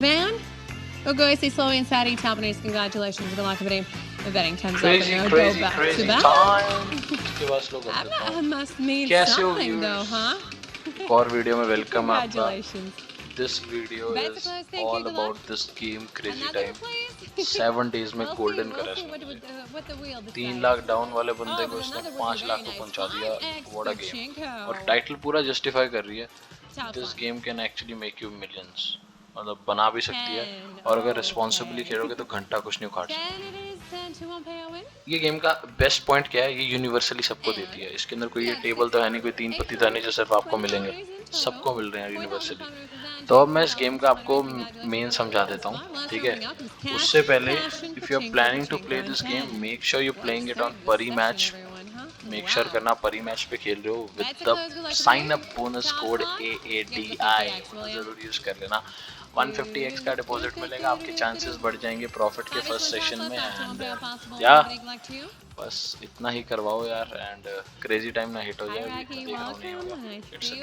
Van? Ogoy, say slowly and saddy, Tapanese, congratulations. Good luck with betting times Crazy, up and crazy, go back crazy to that. time. इसके बाद slow कर देता That हूँ. must mean कैसे हो something though, viewers? huh? एक और video में वेलकम है आपका. Congratulations. This video Bets is close, thank you, all good luck. about this game Crazy Another, Time. please. 7 days में We'll golden see करा what, इसने मुझे. what the wheel 3 decides. Lakh down वाले बंदे Oh, को but इसने another would be 5 very lakh पे nice. पहुंचा दिया. 5x What a game. Pachinko. और टाइटल पूरा जस्टिफाई कर रही है. Top This one. game can actually make you millions. मतलब बना भी सकती है. 10. और अगर Okay. रिस्पॉन्सिबली खेलोगे तो घंटा कुछ नहीं उखाड़ 10 सकते. it is. 10 to 1 pay a win. ये गेम का बेस्ट पॉइंट क्या है, ये यूनिवर्सली सबको देती है. इसके अंदर कोई ये टेबल तो है नहीं, कोई 3 पत्ती तो है नहीं जो सिर्फ आपको मिलेंगे. सबको मिल रहे हैं यूनिवर्सली. तो अब मैं इस गेम का आपको मेन समझा देता हूँ, ठीक है. उससे पहले if you are planning to play this game, make sure you playing it on Parimatch. Make sure करना परी मैच पे खेल रहे हो with the sign up bonus code AADI जरूर यूज कर लेना. 150x का डिपॉजिट मिलेगा, आपके चांसेस बढ़ जाएंगे प्रॉफिट के फर्स्ट सेशन में. एंड या बस इतना ही करवाओ यार. एंड क्रेजी टाइम ना हिट हो जाए, देख रहा हूँ नहीं होगा. इट्स अ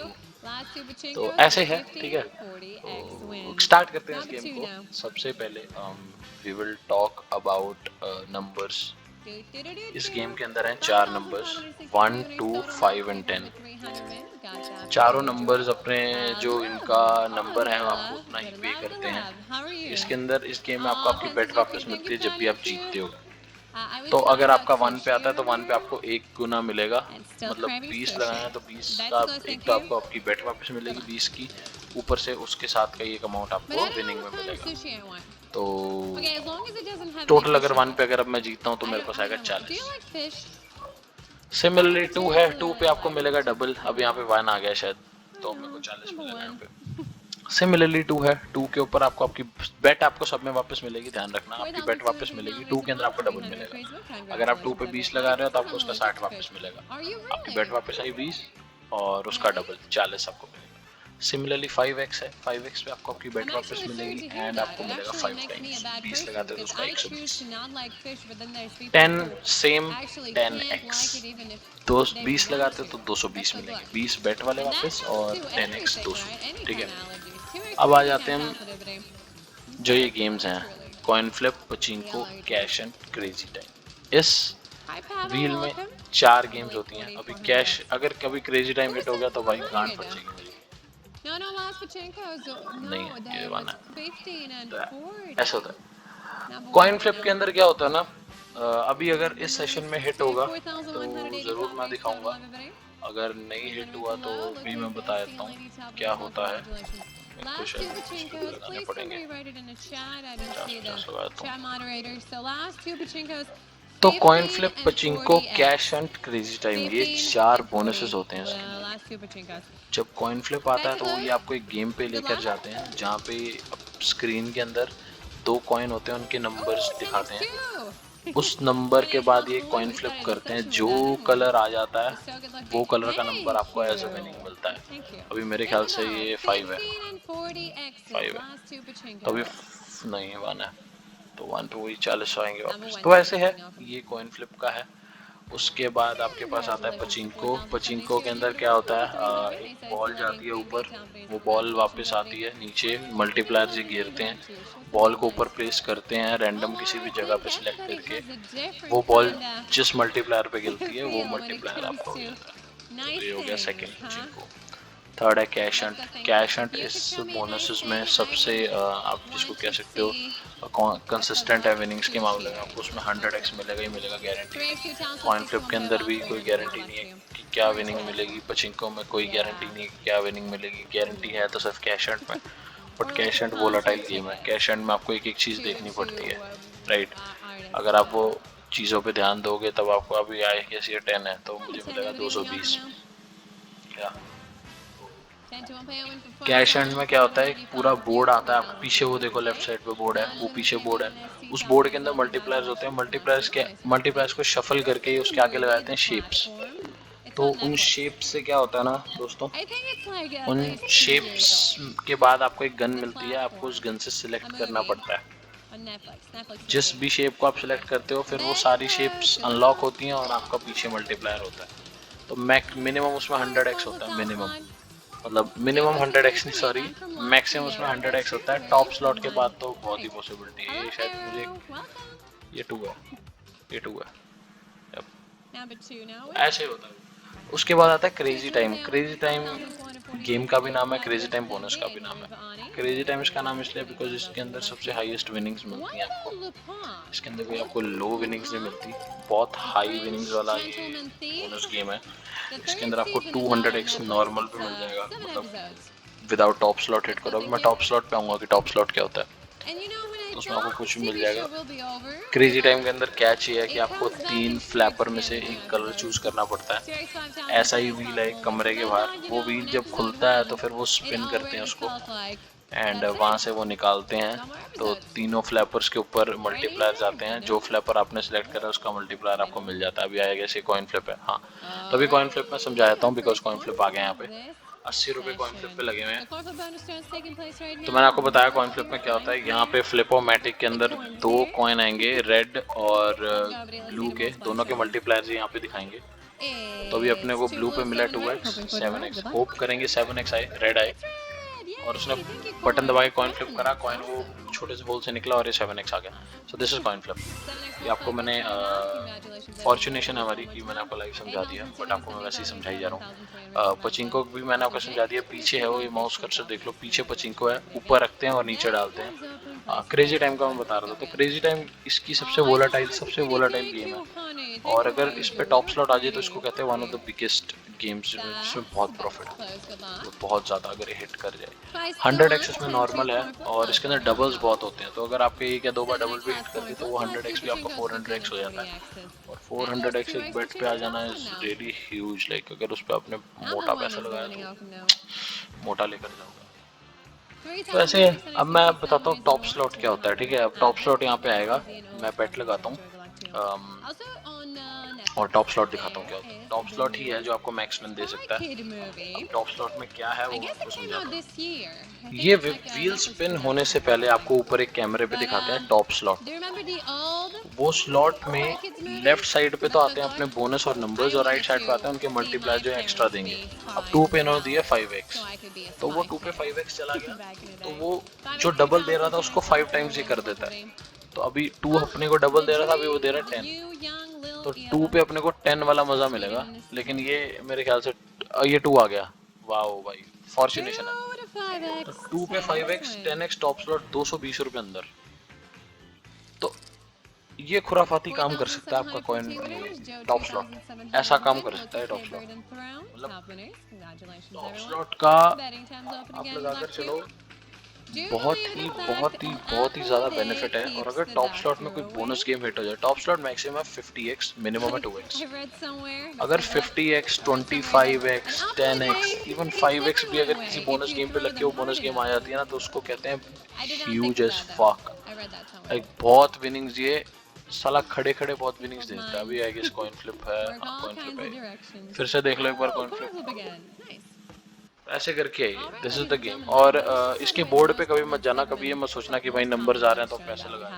तो ऐसे है, ठीक है. तो स्टार्ट करते हैं इस गेम को. सबसे पहले we will talk about numbers. इस गेम के अंदर हैं 4 नंबर्स 1, 2, 5 एंड 10. चारों नंबर्स अपने जो इनका नंबर है आपको उतना ही पे करते हैं. इसके अंदर इस गेम में आपको आपकी बेट वापस मिलती है जब भी आप जीतते हो. तो अगर आपका 1 पे आता है तो 1 पे आपको 1 गुना मिलेगा. मतलब 20 लगाना है तो 20 का एक तो आपको आपकी बेट वापस मिलेगी 20 की. ऊपर से उसके साथ का एक अमाउंट आपको विनिंग में मिलेगा. तो टोटल अगर 1 पे अगर अब मैं जीतता हूँ तो मेरे पास आएगा 40. सिमिलरली 2 है, 2 पे आपको मिलेगा डबल. अब यहाँ पे 1 आ गया शायद, तो मेरे को 40 मिलेगा यहाँ पे. सिमिलरली 2 है, 2 के ऊपर आपको आपकी बेट आपको सब में वापस मिलेगी. ध्यान रखना आपकी बेट वापस मिलेगी. 2 के अंदर आपको डबल मिलेगा. अगर आप 2 पे 20 लगा रहे हो तो आपको उसका 60 वापस मिलेगा. आपकी बेट वापस आई 20 और उसका डबल 40 आपको मिलेगा. सिमिलरली 5x है, 5x पे आपको आपकी बेट वापस मिलेगी एंड आपको मिलेगा 5 टाइम्स. 20 लगाते हो तो उसका 120. 10 सेम 10x. 20 लगाते हो तो 220 मिलेंगे. 20 बेट वाले वापस और 10x 200. ठीक है. अब आ जाते हैं हम जो ये गेम्स हैं, coin flip, pachinko, cash and crazy time. इस व्हील में 4 गेम्स होती हैं. अभी कैश अगर कभी क्रेजी टाइम हिट हो गया तो भाई गांड फट जाएगी मेरी. नहीं है ये वाला. ऐसा होता है कॉइन फ्लिप के अंदर. क्या होता है ना, अभी अगर इस सेशन में हिट होगा तो जरूर मैं दिखाऊंगा. अगर नहीं हिट हुआ तो भी मैं बता देता हूँ क्या होता है. मेरे को लगाने पड़ेंगे. तो coin flip, pachinko, cash and crazy time ये 4 बोनसेस होते हैं इसके. जब कॉइन फ्लिप आता है तो ये आपको एक गेम पे लेकर जाते हैं जहाँ पे स्क्रीन के अंदर 2 कॉइन होते हैं, उनके नंबर्स दिखाते हैं. उस नंबर के बाद ये कॉइन फ्लिप करते हैं. जो कलर आ जाता है वो कलर का नंबर आपको एज अ विनिंग मिलता है. अभी मेरे ख्याल से ये 5 है. 5 है तो अभी नहीं 1 है तो 1 पे वही 40 आएंगे वापस. तो ऐसे है ये कॉइन फ्लिप का है. उसके बाद आपके पास आता है पचिंको. पचिंको के अंदर क्या होता है, एक बॉल जाती है ऊपर, वो बॉल वापस आती है नीचे. मल्टीप्लायर से घेरते हैं, बॉल को ऊपर प्लेस करते हैं रैंडम किसी भी जगह पे सिलेक्ट करके. वो बॉल जिस मल्टीप्लायर पे गिरती है वो मल्टीप्लायर आपको मिलता है. तो ये हो गया सेकंड पचिंको. थर्ड है कैश हंट. कैश हंट इस बोनसेस में सबसे आप जिसको कह सकते हो कंसिस्टेंट है विनिंग्स के मामले में. आपको उसमें 100x मिलेगा ही मिलेगा गारंटी. कॉइन फ्लिप के अंदर भी कोई गारंटी नहीं है कि क्या विनिंग मिलेगी. पचिंको में कोई गारंटी नहीं है कि क्या विनिंग मिलेगी. गारंटी है तो सिर्फ कैश हंट में. But cash Hunt volatile game है. कैश हंट में आपको एक एक चीज़ देखनी पड़ती है, राइट. अगर आप वो चीज़ों पे ध्यान दोगे तब आपको अभी आए कैसी 10 है तो मुझे मिलेगा 220. क्या कैश एंड में क्या होता है, पूरा बोर्ड आता है आपको पीछे. वो देखो लेफ्ट साइड पे बोर्ड है, वो पीछे बोर्ड है. उस बोर्ड के अंदर मल्टीप्लायर्स होते हैं. मल्टीप्लायर्स को शफल करके उसके आगे लगाते हैं शेप्स. तो उन शेप्स से क्या होता है ना दोस्तों, उन शेप्स के बाद आपको एक गन मिलती है. आपको उस गन से सिलेक्ट करना पड़ता है. जिस भी शेप को आप सिलेक्ट करते हो फिर वो सारी शेप्स अनलॉक होती हैं और आपका पीछे मल्टीप्लायर होता है. तो मिनिमम उसमें 100x होता है मिनिमम. मतलब मिनिमम 100x नहीं, सॉरी मैक्सिमम उसमें 100x होता है। टॉप स्लॉट के बाद तो बहुत ही पॉसिबिलिटी है। ये शायद मुझे ये 2 है, ये 2 है। ऐसे होता है। उसके बाद आता है crazy time. Crazy time game का भी नाम है, क्रेजी टाइम बोनस का भी नाम है। क्रेजी टाइम इसका नाम इसलिए बिकॉज इसके अंदर सबसे हाईएस्ट विनिंग्स मिलती हैं आपको। इसके अंदर कोई आपको लो विनिंग्स नहीं मिलती, बहुत हाई विनिंग्स वाला ये बोनस गेम है। इसके अंदर आपको 200x नॉर्मल पे मिल जाएगा, मतलब विदाउट टॉप स्लॉट हिट करो। मैं टॉप स्लॉट पे आऊँगा कि टॉप स्लॉट क्या होता है, तो उसमें आपको कुछ भी मिल जाएगा। क्रेजी टाइम के अंदर कैच ये है कि आपको 3 फ्लैपर में से एक कलर चूज करना पड़ता है। ऐसा ही व्हील है एक कमरे के बाहर, वो व्हील जब खुलता है तो फिर वो स्पिन करते हैं उसको एंड वहाँ से वो निकालते हैं। तो तीनों फ्लैपर्स के ऊपर मल्टीप्लायर्स आते हैं, जो फ्लैपर आपने सेलेक्ट करा उसका मल्टीप्लायर आपको मिल जाता है। अभी आएगा ऐसे कॉइन फ्लिप है, हाँ तो अभी कॉइन फ्लिप में समझा देता हूँ बिकॉज कॉइन फ्लिप आ गया यहाँ पे। 80 रुपये कॉइन फ्लिप पे लगे हुए हैं। तो मैंने आपको बताया कॉइन फ्लिप में क्या होता है। यहाँ पे फ्लिपोमैटिक के अंदर 2 कॉइन आएंगे, रेड और ब्लू के, दोनों के मल्टीप्लायर्स यहाँ पे दिखाएंगे। तो अभी अपने को ब्लू पे मिला 2x 7x, होप करेंगे 7x आए, रेड आए। और उसने बटन दबा के कॉइन फ्लिप करा, कॉइन वो छोटे से होल से निकला और ये 7x आ गया। So this is coin flip. ये आपको मैंने फॉर्चुनेशन है हमारी कि मैंने आपको लाइव समझा दिया, बट आपको मैं वैसे ही समझा ही जा रहा हूँ। पचिंको भी मैंने आपको समझा दिया। पीछे है वो, ये माउस कर्सर देख लो, पीछे पचिंको है, ऊपर रखते हैं और नीचे डालते हैं। क्रेजी टाइम का मैं बता रहा था। तो क्रेजी टाइम इसकी सबसे वोलाटाइल गेम है, और अगर इस पे टॉप स्लॉट आ जाए तो इसको कहते हैं one of the biggest games जिसमें बहुत प्रॉफिट है, तो बहुत ज़्यादा अगर ये हिट कर जाए। 100x इसमें नॉर्मल है और इसके अंदर डबल्स बहुत होते हैं, तो अगर आपके 1 या 2 बार डबल भी हिट कर दी तो वो 100x भी आपका 400x हो जाता है। और 400x एक बेट पे आ जाना इज रियली ह्यूज। लाइक अगर उस पर आपने मोटा पैसा लगाया तो मोटा लेकर जाओगे। तो ऐसे अब मैं बताता हूँ टॉप स्लॉट क्या होता है, ठीक है। अब टॉप स्लॉट यहाँ पे आएगा, मैं बेट लगाता हूँ और टॉप स्लॉट दिखाता हूँ क्या होता है। टॉप स्लॉट ही है जो आपको मैक्स विन दे सकता है। अब टॉप स्लॉट में क्या है वो आपको समझाता हूँ। ये व्हील स्पिन होने से पहले आपको ऊपर एक कैमरे पे दिखाते हैं टॉप स्लॉट। वो स्लॉट में लेफ्ट साइड पे तो आते हैं अपने बोनस और नंबर्स, और राइट साइड पे आते हैं उनके मल्टीप्लायर जो एक्स्ट्रा देंगे। अब 2 पे इन्होंने दिया 5x, तो वो 2 पे 5x चला गया, तो वो जो डबल दे रहा था उसको 5 टाइम्स ही कर देता है। तो अभी 2 अपने को डबल दे रहा था, अभी वो दे रहा है 10, तो 2 पे अपने को 10 वाला मजा मिलेगा। लेकिन ये मेरे ख्याल से ये 2 आ गया, वाह भाई फॉर्चुनेशन है। तो 2 पे 5x 10x टॉप स्लॉट 220 रुपए अंदर। तो ये खुराफाती काम कर सकता है आपका कॉइन टॉप स्लॉट, ऐसा काम कर सकता है टॉप स्लॉट। मतलब टॉप स्लॉट का आप लगाकर चलो बहुत ही ज्यादा बेनिफिट है। और अगर टॉप स्लॉट में कोई बोनस गेम हिट हो जाए, टॉप स्लॉट मैक्सिमम है 50x, मिनिमम है 2x। अगर 50x 25x 10x even 5x भी अगर किसी बोनस गेम पे लग के वो बोनस गेम आ जाती है ना, तो उसको कहते हैं ह्यूज एज फक। एक बहुत विनिंग्स, ये साला खड़े खड़े बहुत विनिंग्स देता है। अभी आई गेस कॉइन फ्लिप है, कॉइन फ्लिप है, फिर से देख लो एक बार कॉइन फ्लिप। ऐसे करके आइए, दिस इज द गेम। और इसके बोर्ड पे कभी मत जाना, कभी ये मत सोचना कि भाई नंबर्स आ रहे हैं तो पैसे लगाए।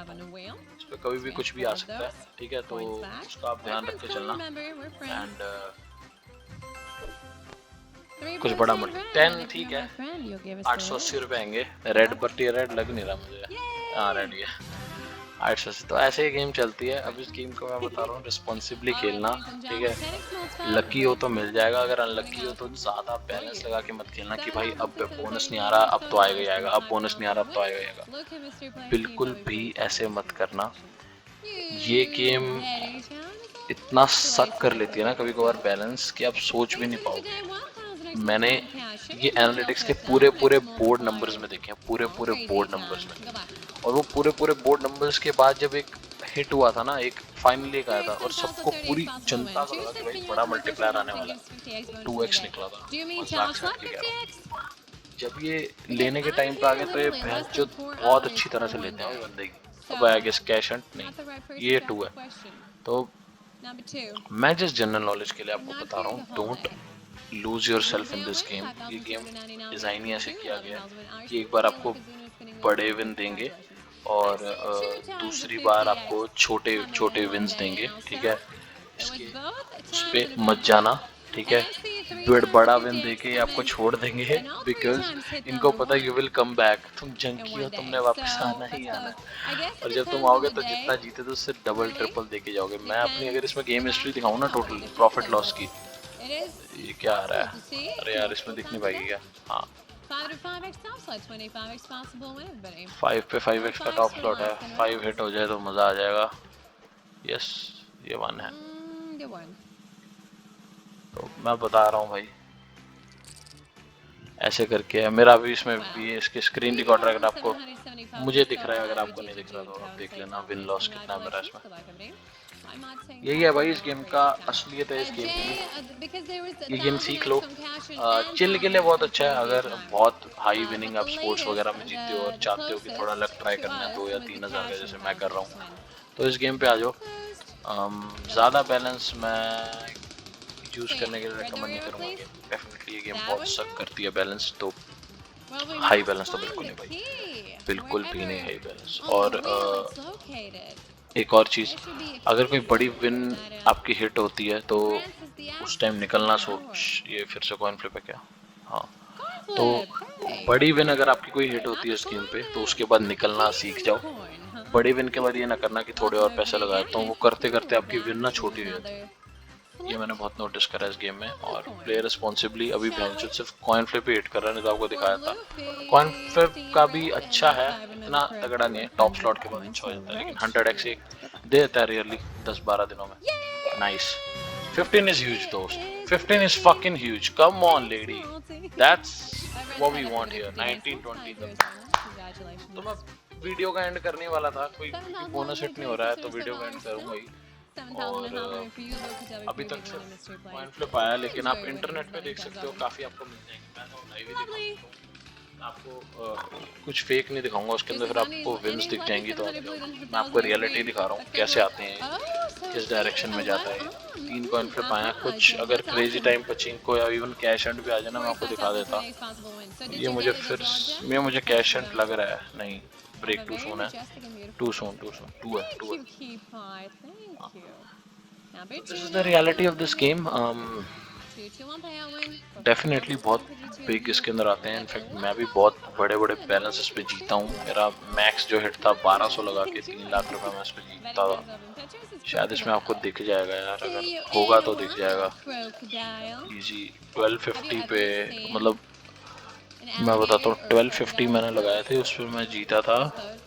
इस पे कभी भी कुछ भी आ सकता है, ठीक है, तो उसका आप ध्यान रख के चलना। एंड कुछ बड़ा मत 10 ठीक है, 880 रुपए आएंगे। रेड बट्टी रेड लग नहीं रहा मुझे, हाँ रेड ये 880। तो ऐसे ही गेम चलती है। अब इस गेम को मैं बता रहा हूँ रिस्पॉन्सिबली खेलना, ठीक है। लकी हो तो मिल जाएगा, अगर अनलकी हो तो ज़्यादा बैलेंस लगा के मत खेलना कि भाई अब बोनस नहीं आ रहा अब तो आएगा ही आएगा, अब बोनस नहीं आ रहा अब तो आएगा ही आएगा। बिल्कुल भी ऐसे मत करना। ये गेम इतना सक कर लेती है ना कभी कभार बैलेंस कि आप सोच भी नहीं पाओगे। मैंने ये एनालिटिक्स के पूरे बोर्ड नंबर्स में देखे हैं, पूरे बोर्ड नंबर्स में। और वो पूरे बोर्ड नंबर्स के बाद जब एक हिट हुआ था ना, एक फाइनली एक आया था और सबको पूरी जनता को लगा कि भाई बड़ा मल्टीप्लायर आने वाला है, 2x निकला था। मजाक से हट के कह रहा हूं। जब ये लेने के टाइम पे आ गए तो ये भैंस जो बहुत अच्छी तरह से लेते हैं बंदे की। अब आई गेस कैश हंट नहीं, ये 2 है। तो मैं जिस जनरल नॉलेज के लिए आपको बता रहा हूँ, don't lose your self in this game. ये गेम डिज़ाइन ही ऐसे किया गया है कि एक बार आपको बड़े विन देंगे और दूसरी बार आपको छोटे विन्स देंगे, ठीक है। इसके उस पे मत जाना, ठीक है, बड़ा विन देके आपको छोड़ देंगे बिकॉज इनको पता यू विल कम बैक, तुम जंकी हो, तुमने वापस आना ही आना है। और जब तुम आओगे तो जितना जीते तो उससे डबल ट्रिपल देके जाओगे। मैं अपनी अगर इसमें गेम हिस्ट्री दिखाऊं ना टोटल प्रॉफिट लॉस की, ये क्या आ रहा है? अरे यार इसमें दिख नहीं पाएगी क्या? हाँ 5 पे 5x का टॉप स्लॉट है, 5 हिट हो जाए तो मजा आ जाएगा। यस ये 1 है, तो मैं बता रहा हूँ भाई ऐसे करके है मेरा भी। इसमें भी इसके स्क्रीन रिकॉर्डर अगर आपको मुझे दिख रहा है, अगर आपको नहीं दिख रहा तो आप देख लेना विन लॉस कितना है मेरा इसमें। यही है भाई इस गेम का असलियत है इस गेम की। ये गेम सीख लो, चिल के लिए बहुत अच्छा है। अगर बहुत हाई विनिंग आप स्पोर्ट्स वगैरह में जीतते हो और चाहते हो कि थोड़ा लक ट्राई करना है 2 या 3 हज़ार का जैसे मैं कर रहा हूँ, तो इस गेम पे आ जाओ। ज़्यादा बैलेंस मैं यूज़ करने के लिए रिकमेंड नहीं करूँगा। डेफिनेटली ये गेम बहुत सक करती है बैलेंस, तो हाई बैलेंस तो बिल्कुल नहीं भाई, बिल्कुल भी नहीं हाई बैलेंस। और एक और चीज़, अगर कोई बड़ी विन आपकी हिट होती है तो उस टाइम निकलना सोच, ये फिर से कॉइन फ्लिप है क्या? हाँ, तो बड़ी विन अगर आपकी कोई हिट होती है इस गेम पे तो उसके बाद निकलना सीख जाओ। बड़ी विन के बाद ये ना करना कि थोड़े और पैसे लगाए, तो वो करते करते आपकी विन ना छोटी हो जाती है। ये मैंने बहुत नोटिस करा इस गेम में। और प्ले रिस्पॉन्सिबली। अभी भैंचो सिर्फ कॉइन फ्लिप ही हिट कर रहा है, नहीं तो आपको दिखाया था कॉइन फ्लिप का भी अच्छा है, इतना तगड़ा नहीं है, टॉप स्लॉट के बाद अच्छा हो जाता है, लेकिन 100x दे देता है रियली 10-12 दिनों में। नाइस। 15 is huge दोस्त, 15 is fucking huge, come on lady, that's what we want here। 19-20 तो मैं वीडियो का एंड करने वाला था, कोई बोनस हिट नहीं हो रहा है तो वीडियो का एंड करूंगा ही। और अभी तक सिर्फ कॉइन फ्लिप आया, लेकिन आप इंटरनेट पे देख सकते हो, काफ़ी आपको मिल जाएंगे। मैं तो लाइव ही दिखाऊंगा आपको, कुछ फेक नहीं दिखाऊंगा उसके अंदर, फिर आपको विन्स दिख जाएंगी। तो मैं आपको रियलिटी दिखा रहा हूँ कैसे आते हैं, किस डायरेक्शन में जाता है। 3 कॉइन फ्लिप आया, कुछ अगर क्रेजी टाइम पचिंको या इवन कैश एंड भी आ जाए ना, मैं आपको दिखा देता। ये मुझे कैश एंड लग रहा है, नहीं ब्रेक टू सून है, टू है। This is the reality of this game. Definitely बहुत बिग इसके अंदर आते हैं। इनफैक्ट मैं भी बहुत बड़े बड़े बैलेंसेस पे जीता हूँ। मेरा मैक्स जो हिट था 1200 लगा के 3 लाख रुपए मैं इस पे जीता था। शायद इसमें आपको दिख जाएगा यार, अगर होगा तो दिख जाएगा इजी। 1250 पे, मतलब मैं बताता हूँ 1250 मैंने लगाए थे, उस पर मैं जीता था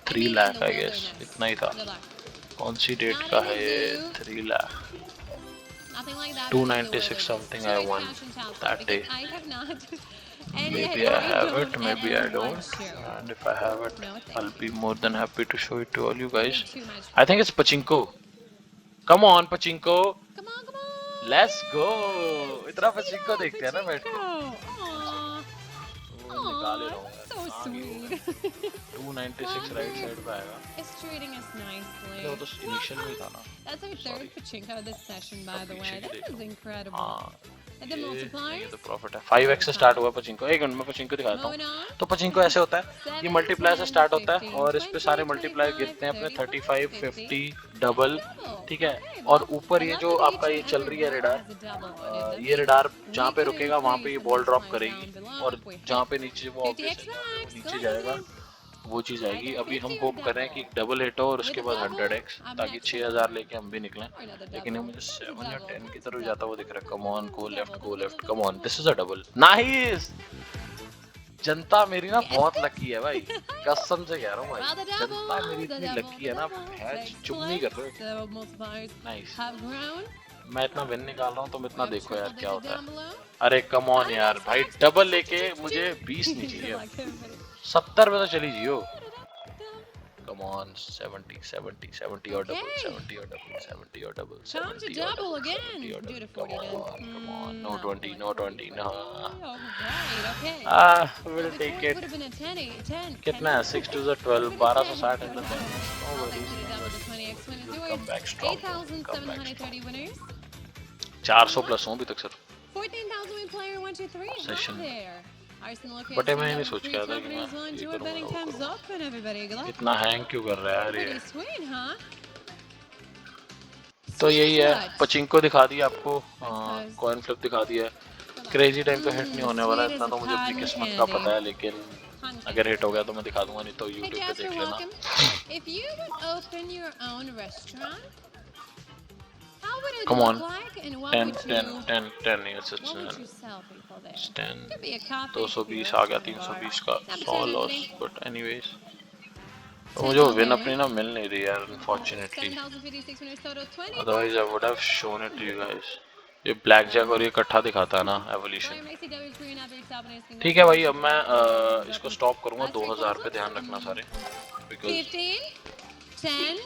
3 लाख आई गेस, इतना ही था। कौन सी डेट का है ये? 3 lakh 296 something I won that day. Maybe I have it, maybe I don't. And if I have it, I'll be more than happy to show it to all you guys. I think it's pachinko. Come on, pachinko. Let's go. इतना pachinko देखते हैं ना बैठ के। निकाले रहो यार। 296 right side पे आएगा। वो तो इनिशियल में था ना। That's our third pachinko this session, by the way. That was incredible. And the multipliers? ये तो प्रॉफिट है। 5x से स्टार्ट हुआ पचिंको। एक मिनट में पचिंको दिखाता हूँ। तो पचिंको ऐसे होता है, ये मल्टीप्लाई से स्टार्ट होता है और इस पे सारे मल्टीप्लाई गिरते हैं अपने 35, 50, डबल, ठीक है। और ऊपर ये जो आपका ये चल रही है रेडार, ये रेडार जहाँ पे रुकेगा वहाँ पे ये बॉल ड्रॉप करेगी, और जहाँ पे नीचे वो नीचे जाएगा वो चीज़ आएगी। अभी हम होप कर रहे हैं कि डबल हिट हो और उसके बाद 100x, ताकि 6000 लेके हम भी निकलें। लेकिन ये मुझे 7 या 10 की तरफ जाता हुआ दिख रहा है। Come on, go left, come on, this is a double. Nice. जनता मेरी ना बहुत लकी है भाई, कसम से कह रहा हूँ भाई, जनता मेरी इतनी लकी है ना, भैंस चुम्मी कर रहे हो। नाइस। मैं इतना विन निकाल रहा हूँ, तुम इतना देखो यार क्या होता है। अरे कम ऑन यार भाई, डबल लेके मुझे 20 नहीं चाहिए, 70 पे तो चली जियो। कम ऑन, 70 और डबल, 70 और डबल, 70 और डबल, 70 और double, come on, no 20, no will take it. कितना है? 6 to the 12, 1260 in the bank. No worries, come back strong, 400 plus हूं अभी तक सर सेशन। बट मैं नहीं सोच के आया था कि मैं ये करूंगा। इतना हैंग क्यों कर रहा है यार ये? तो यही है, what? पचिंको दिखा दिया आपको, Because कॉइन फ्लिप दिखा दिया है। hold on. क्रेजी टाइम तो हिट नहीं होने वाला, Sweet as इतना a तो मुझे अपनी cotton किस्मत का पता है, candy. लेकिन Cotton अगर candy. हिट हो गया तो मैं दिखा दूंगा, नहीं तो Hey यूट्यूब पे Jasper, देख लेना। welcome. If you would open your own restaurant, how would it Come look on, like, and 10 10 10 10 yes, it's what would you sell people there? 10 Could be a coffee, could be a 220 आ गया, restaurant, a bar. 320 का Now, 100 potato, loss, Anthony. But anyways तो 10 मुझे वो mil win there. अपनी ना मिल नहीं रही यार, unfortunately, 7,056 winners total. Otherwise I 20,000. Would have shown it to you guys. ये ब्लैक जैक और ये इकट्ठा दिखाता है ना evolution. Roy Macy W for your another stop and ठीक है भाई, अब मैं congratulations. इसको स्टॉप करूंगा, Last three 2000 पे closes. ध्यान रखना सारे, बिकॉज 15, 10,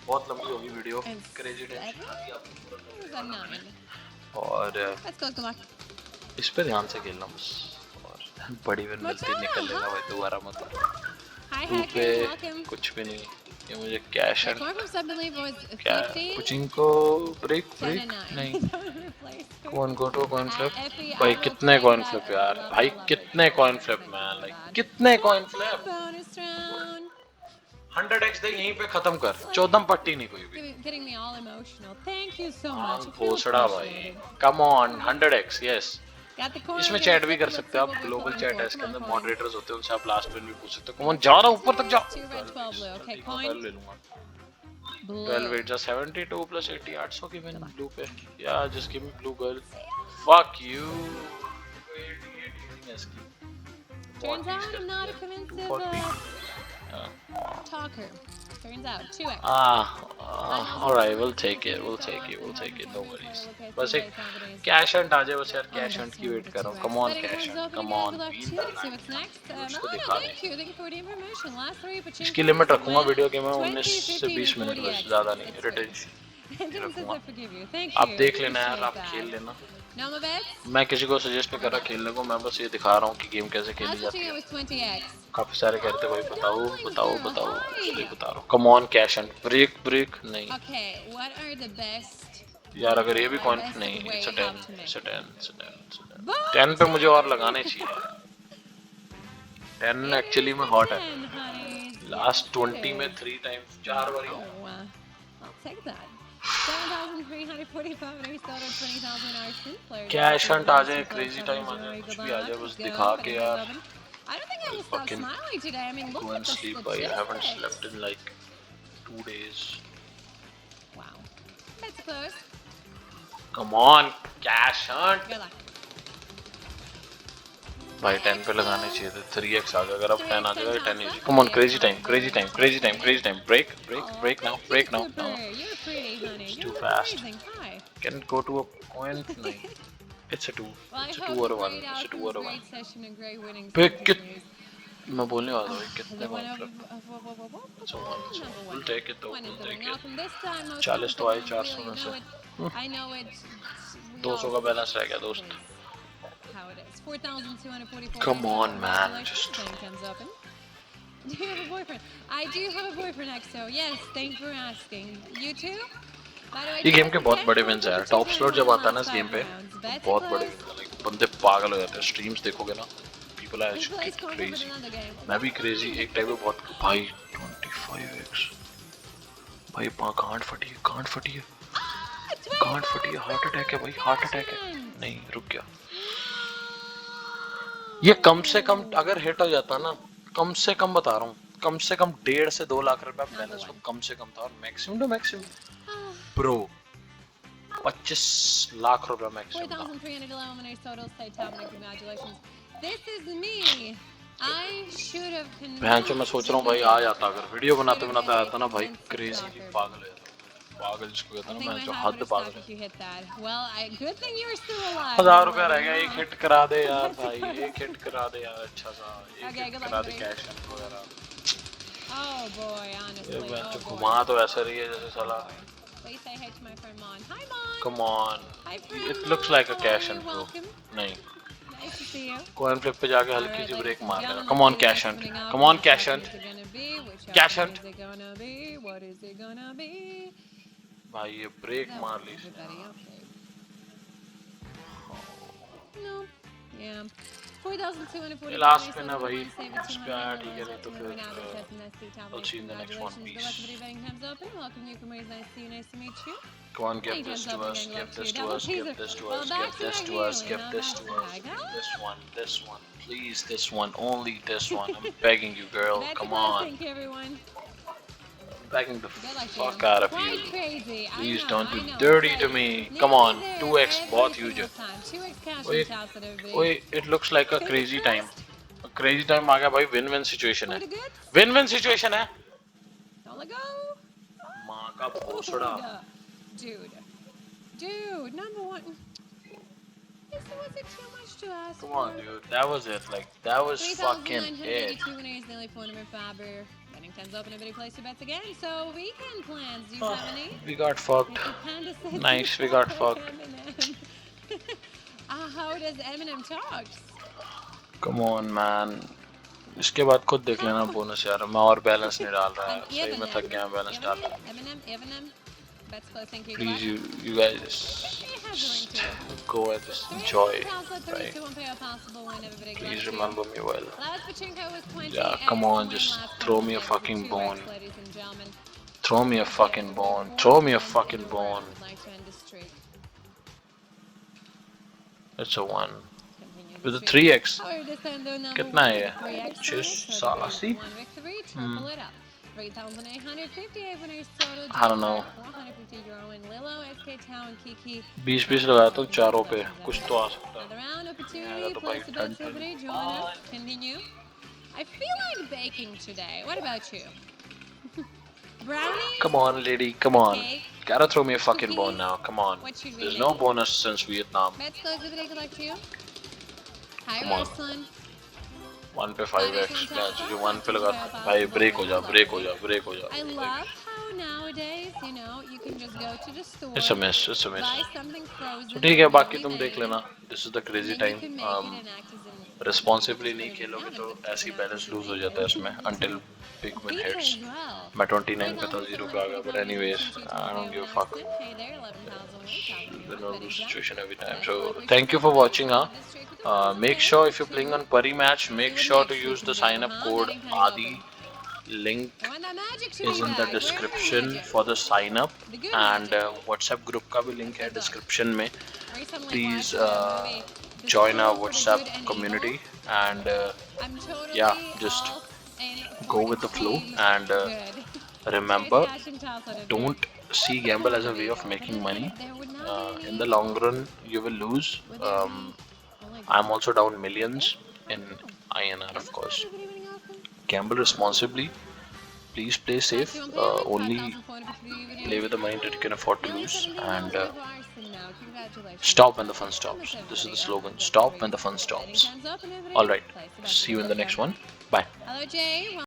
बहुत लंबी होगी video. and crazy 7. Time It was a 9. और Let's go, good luck. इस पे ध्यान से खेलना बस, और बड़ी विन मिलती निकल लेगा भाई, दोबारा मत। Hi, टू पे Hackers, welcome. कुछ भी नहीं, ये मुझे cash The and corner from sub believe was क्या 15, कुचिंग को ब्रेक 10 ब्रेक and 9. नहीं, Replace her. कौन को two coin flip Effie, I भाई, will कितने take coin that. Flip I यार love भाई, that, love कितने it. Coin flip Thank man, you, like God. कितने coin flip. Bonus round. 100x दे यहीं पे खत्म कर, 14 पट्टी नहीं कोई भी। Getting me all emotional. Thank you so much. I feel भोसड़ा भाई, appreciated. Come on 100x, yes. Got the corner. इसमें Get चैट a भी कर second. Let's सकते see हो what आप, we're global pulling chat for. है, इसके Come on, अंदर coin. मॉडरेटर्स होते हैं, उनसे आप लास्ट में भी पूछ सकते हो। कौन जा रहा हूं ऊपर तक, जा। 2 red, 12 blue. Okay, जल्दी coin. ले लूंगा। Blue. 12 8 just 72 plus 80 800 की विन ब्लू पे, या just give me blue girl, fuck you. Turns out I'm not a convincing talker. Turns out 2x. alright, we'll take it, we'll take it, we'll take it, no worries। बस एक cash Hunt आ जाए बस यार, cash Hunt की wait कर रहा हूँ। Come on cash Hunt, come on, उसको दिखा दे। इसकी लिमिट रखूंगा वीडियो के मैं 19 से 20 मिनट, बस ज़्यादा नहीं, रिटेंशन रखूंगा। आप देख लेना यार, आप खेल लेना, मैं किसी को सजेस्ट नहीं कर रहा खेलने को, मैं बस ये दिखा रहा हूँ कि गेम कैसे खेली जाती है। काफी सारे कहते भाई बताओ बताओ बताओ, इसलिए बता रहा हूँ। Come on cash and break break नहीं यार, अगर ये भी कॉइन नहीं, it's a 10, it's a 10, it's a 10, 10 पे मुझे और लगाने चाहिए। 10 एक्चुअली में हॉट है, लास्ट 20 में 3 टाइम्स 4 बार कैश हंट आ जाए, क्रेजी टाइम आ जाए, कुछ भी आ जाए, बस दिखा के यार। I don't think I will stop fucking smiling today. I mean, look go at and the sleep. I haven't statistics. slept in like 2 days. Wow. That's close. Come on, cash hunt. Good luck. भाई 10 पे लगाने चाहिए थे, 3x आ गया, अगर अब 10 आ जाएगा 10 easy. Come on, crazy time, crazy time, crazy time, crazy time. Break, break, break now, break now. No, You're pretty, honey. it's You're too fast. amazing. Hi. Can it go to a coin? नहीं, it's a 2, Well, I it's a hope 2 or the a 1, great it's a 2 or a 1. great session and great winning Pick it. continues. मैं बोलने वाला हूँ कितने The one coin of flip, it's a 1, it's a 1. number We'll one. take it though, One is we'll the take ring it. off, and this time most 40 तो आए people 400 really में know से, it. I know it. We 200 all का balance रह गया दोस्त। how it is. 4,244. Come on, man, Congratulations. just- Bank comes open. Do you have a boyfriend? I do have a boyfriend, XO. Yes, thanks for asking. You too? By the way, ये game के बहुत बड़े wins हैं यार, top slot जब आता है ना इस गेम पे, बहुत बड़े विन्स हैं, लाइक बंदे पागल हो जाते हैं। स्ट्रीम्स देखोगे ना, पीपल आर क्रेजी, मैं भी क्रेजी एक टाइम पे बहुत। भाई 25x भाई, गांड फटी है, गांड फटी है, गांड फटी है, हार्ट अटैक है भाई, हार्ट अटैक है। नहीं रुक गया, ये कम से कम अगर हिट हो जाता ना, कम से कम बता रहा हूँ, कम से कम 1.5 से 2 लाख रुपए बैलेंस में कम से कम था, और maximum to maximum bro 25 lakh रुपए मैक्सिमम था। 4,311 winners total. Stay top, and congratulations. This is me. I should have बहन चो, मैं सोच रहा हूँ भाई आ जाता, अगर वीडियो बनाते बनाते आया था ना भाई, क्रेजी पागल है, पागल जिसको कहता है ना, मैं जो हद पागल है। 1000 रुपया रह गया, एक हिट करा दे यार भाई, एक हिट करा दे यार, अच्छा सा एक हिट करा दे कैश वगैरह। Oh boy, honestly. ये मैं Oh तो boy. घुमा तो ऐसा रही है जैसे साला। Please say hi to my friend Mon. Hi Mon. Come on, Hi friend it Mon. looks like a How cash are you? and bro। Welcome. नहीं, Nice to see you. Coin flip पे जाके हल्की Alright, सी ladies break and मार देना। gentlemen, come on let's see cash what's hunt, coming up. Come on Which cash one hunt, is it gonna be? Which Cash one hunt. is it gonna be? What is it gonna be? भाई ये break That मार was ली। everybody, okay. No. Yeah. 4,240. Last पे ना भाई, इस पे आया ठीक है, नहीं तो फिर I'll see you in the next one, peace। Come on, give Hey, this 10 to open us, gang give luck this too. to Double us, give teaser. this to Well, us, back give to this the to us, healing, give huh? this to There us, I give go. this one, please, this one, only this one. I'm begging you, girl, Betsy come Claus, on. thank you, everyone. I'm begging the Good luck to you. fuck out of Quite you. crazy. Please I don't know, be I know. It's dirty like to me. Come Nick on, is there 2x every बहुत huge single है. time. 2x cash and Wait, shouts at everybody. wait, it looks like a Fingers crazy time. crossed. A crazy time आ गया भाई. Win-win situation Who है. the good? Win-win situation है. Don't let go. माँ का भोसड़ा. Dude. Dude, number one. This wasn't too much to ask Come for. on, dude. That was it. Like, that was fucking it. 3,982 winners, nearly 4 number Faber. Betting 10's open, everybody place your bets again. So, weekend plans, do you Oh, have any? we got fucked. Mr. Panda says Nice, you we got follow fucked. Eminem. How does Eminem talks? Come on, man. इसके बाद खुद देख लेना bonus यार. मैं और balance नहीं डाल रहा है. सही में थक गया बैलेंस डाल रहा. Eminem. Bets close, thank you. Please, Goodbye. you guys It has a ring just to it. go and just enjoy. 32 Right? one payout possible win, everybody. Good Please luck to you. remember me well. Last Pachinko was 20. Yeah, come X on, win just last throw couple me a days with fucking 2X, bone. ladies and gentlemen. Throw me a fucking Yes, bone. with Throw me a one fucking in a bone. row, like to end the streak. It's a one. Continue With the a streak. 3x. However, this time the number कितना one है is ये? 3x Just bonus, so 80? one victory, triple it up. 3,858 winners total. I don't know. 450 euro in Lilo, SK Town, Kiki. 20 लगाया तो चारों पे कुछ तो आ सकता Another है. round Yeah, opportunity, तो place भाई the टन bets, everybody. टन. Join us. Continue. I feel like baking today. What about you? Brownie? Come on, lady. Come on. Cake? Gotta throw me a fucking bone Cookies? now. Come on. What should we There's make? no bonus since Vietnam. Bets close, everybody. Good luck to you. Hi, Come on. Ruslan. 1 पे 5x. तुझे 1 पे लगा. भाई break हो जा, break हो जा, break हो जा. I love how nowadays, you can just go to the store, It's a miss. It's a miss. buy something frozen. तो ठीक है, बाकी newly तुम देख made, लेना. This is the and crazy then you time. can make it and act as an Responsibly नहीं just put it in खेलोगे the तो oven, ऐसी but बैलेंस you लूज हो make जाता है it. इसमें until big win Pizza hits. as well. मैं 29 पे था 0 पे आ गया, but anyways, I don't give a fuck. Hey there, 11,000 wins. Win or lose situation every time. So thank you for watching. Make sure if you're playing on Pari match, make sure to use the sign up code ADI. Link I want that magic to is be in the back. Where's description magic? for the sign up, The good and magic. WhatsApp group का भी link है description में. Recently Please watched the movie, The join our School for the WhatsApp Good and community, Evil. and I'm totally yeah, just all in it go for with the it to flow, be and good. remember, Cash and toss out of it. don't see gamble as a way of making money. There would not be In the long run, you will lose. Would there be- I'm also down millions in INR, of course. Gamble responsibly. Please play safe. Only play with the money that you can afford to lose, and stop when the fun stops. This is the slogan. Stop when the fun stops. Alright, see you in the next one. Bye. Hello, Jay.